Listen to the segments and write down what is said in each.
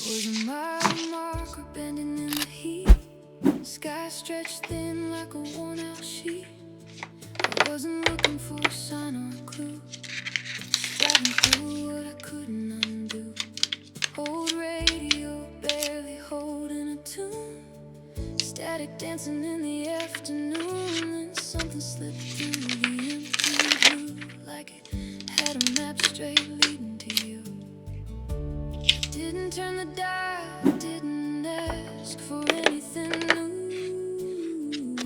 Was a mile marker bending in the heat. Sky stretched thin like a worn-out sheet. I wasn't looking for a sign or a clue. Driving through what I couldn't undo. Old radio, barely holding a tune. Static dancing in the afternoon. And something slipped through the empty blue, like it had a map straight leading to you. Didn't turn the dial, didn't ask for anything new.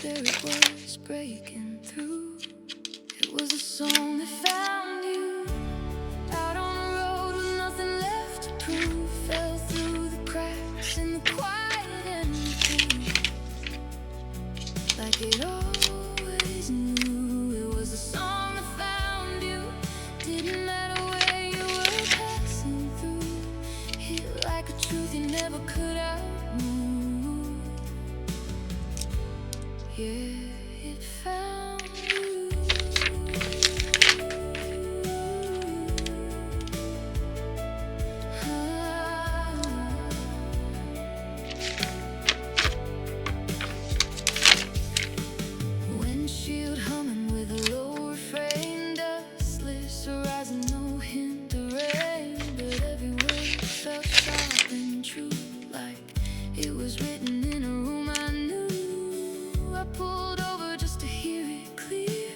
There it was, breaking through. It was a song that found you out on the road with nothing left to prove. Fell through the cracks in the quiet and the blue, like it always knew. It was a song that found you. Didn't matter where you were passing through. Hit like a truth you never could outmove. Yeah, it found you. Windshield humming with a low refrain. Dustless horizon, no hint of rain. But every word felt sharp and true, like it was written in a room I knew. I pulled over just to hear it clear,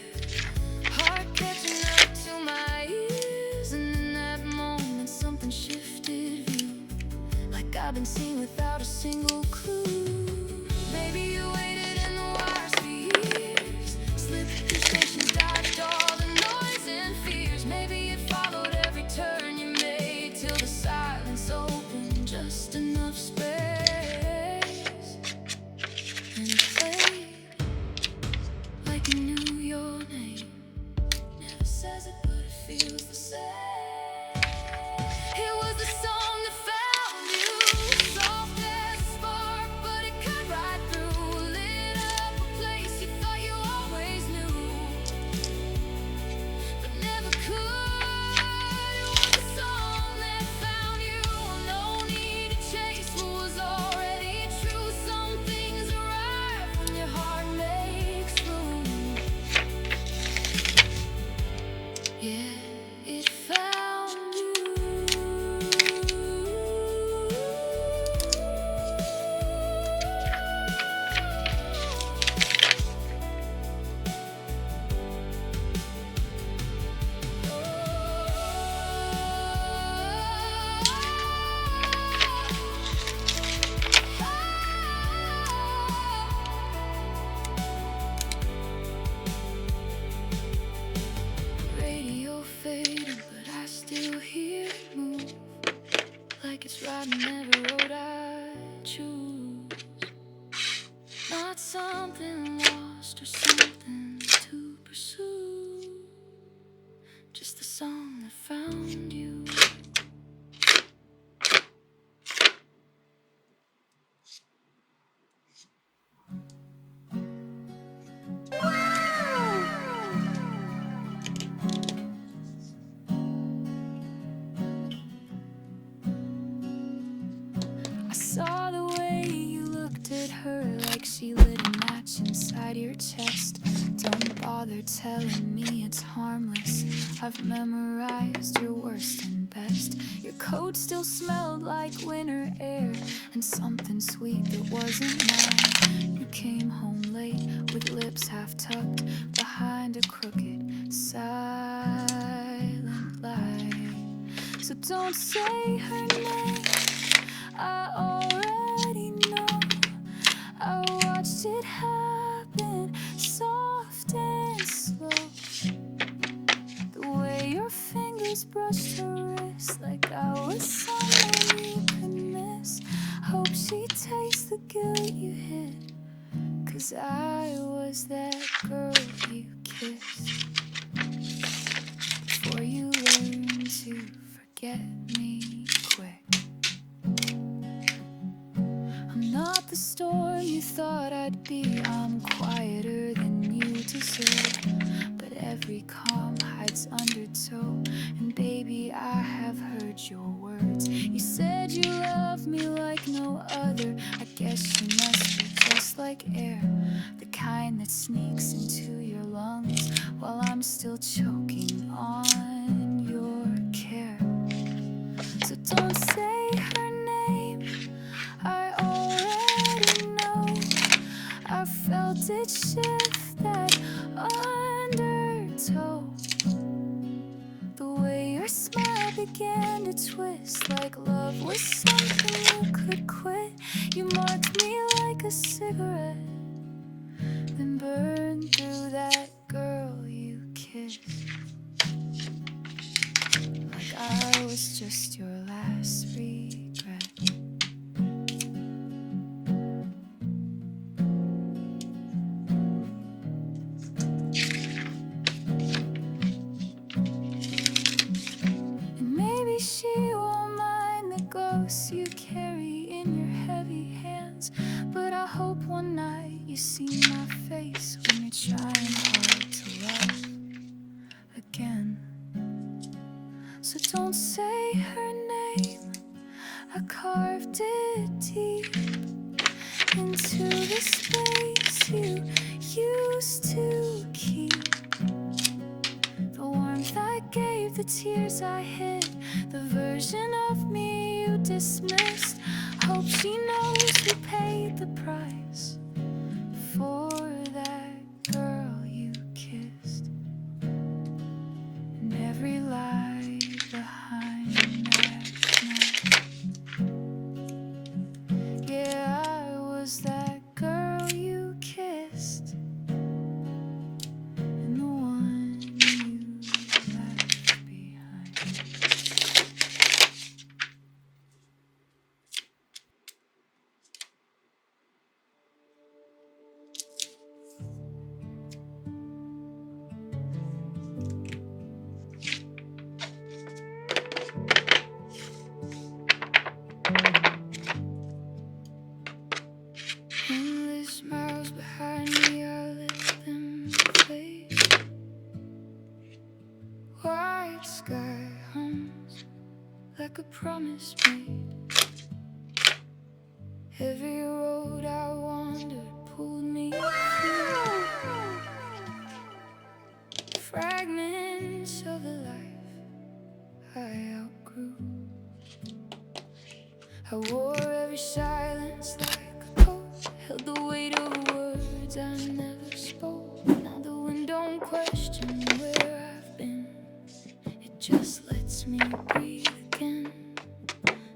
heart catching up to my ears. And in that moment something shifted view, like I've been seen without a single clue. Maybe you waited in the wires for years, slipped through stations, dodged all the noise and fears. Maybe it followed every turn you made, till the silence opened just enough space. And it played like it knew your name. Never says it, but it feels the same. It was the song that found you, soft as a spark, but it cut right through. Lit up a place you thought you always knew, but never could. It was the song that found you. No need to chase what was already true. Some things arrive when your heart makes room. Yeah, it found you. Radio faded, but I still hear it move, like it's riding every road I choose. Not something lost or something to pursue, just the song that found you. I saw the way you looked at her, like she lit a match inside your chest. Don't bother telling me it's harmless, I've memorized your worst and best. Your coat still smelled like winter air, and something sweet that wasn't mine. You came home late with lips half tucked behind a crooked silent lie. So don't say her name, I already know. I watched it happen, soft and slow. The way your fingers brushed her wrist, like I was someone you could miss. Hope she tastes the guilt you hid, 'cause I was that girl you kissed before you learned to forget me quick. I'm not the storm you thought I'd be, I'm quieter than you deserve. But every calm hides undertow, and baby, I have heard heard your words. You said you love me like no other. I guess you must be just like air, the kind that sneaks into your lungs while I'm still choking on your care. So don't say her name, I already know. I felt it shift that undertow. The way your smile began to twist, like love was something you could quit. You marked me like a cigarette, then burned through that girl you kissed. Like I was just your last regret. And maybe she won't mind the ghosts you carry in your heavy hands, but I hope one night you see my face when you're trying hard to love again. So don't say her name, I carved it deep into the space you used to keep. The warmth I gave, the tears I hid, the version of me you dismissed. Hope she knows you paid the price for that girl you kissed. And every lie behind that smile. Yeah, I was that girl you kissed, and the one you left behind. Endless miles behind me, I let them fade. White sky hums like a promise made. Every road I wandered pulled me through. Fragments of a life I outgrew. I wore every silence like a coat, held the weight of words I never spoke. Now the wind don't question where I've been, it just lets me breathe again.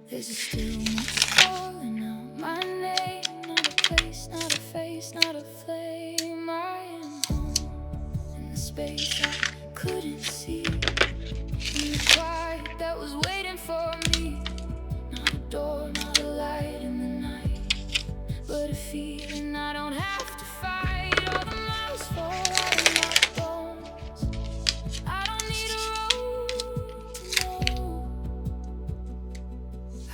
There's a stillness calling out my name, not a place, not a face, not a flame. I am home in the space I couldn't see, in the quiet that was waiting for me. Not a door, not a light in the night, but a feeling I don't have to fight. All the miles fall out of my bones. I don't need a road to know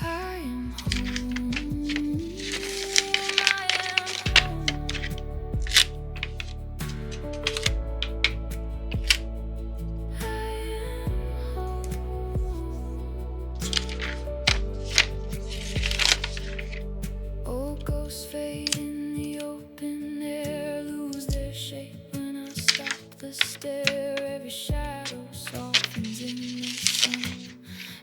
I am home. I am home. I am home. Old ghosts fade in the open air, lose their shape when I stop the stare. Every shadow softens in the sun,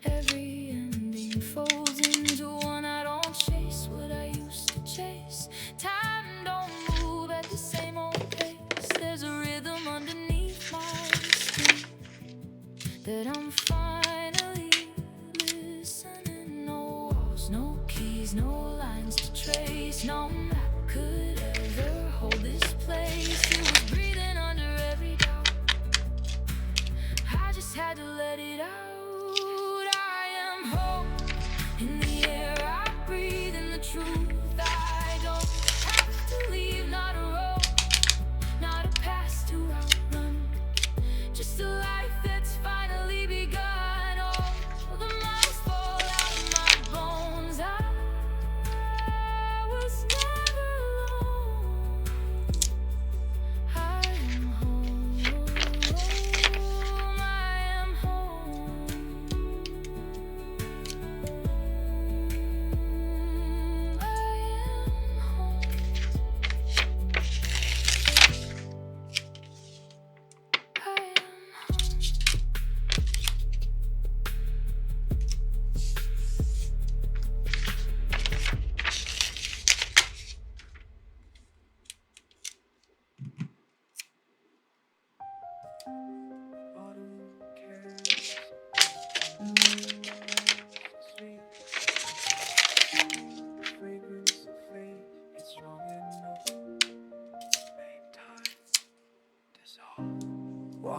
every ending folds into one. I don't chase what I used to chase. Time don't move at the same old pace. There's a rhythm underneath my skin that I'm finally listening. No walls, no keys, no lines to trace. No map could ever hold this place. It was breathing under every doubt, I just had to let it out. I am home in the air I breathe, in the truth I don't have to leave. Not a road, not a past to outrun, just a life that's finally begun. All the miles fall out of my bones. I was never alone. I am home. I am home.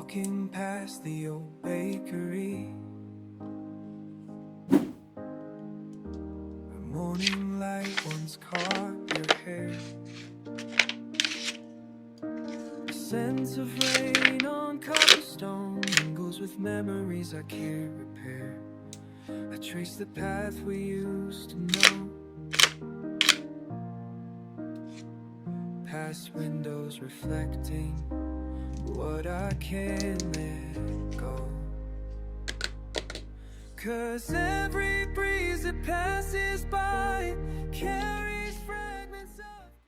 walking past the old bakery. A morning light once caught your hair. The scent of rain on cobblestone mingles with memories I can't repair. I trace the path we used to know, past windows reflecting what I can't let go. 'Cause every breeze that passes by carries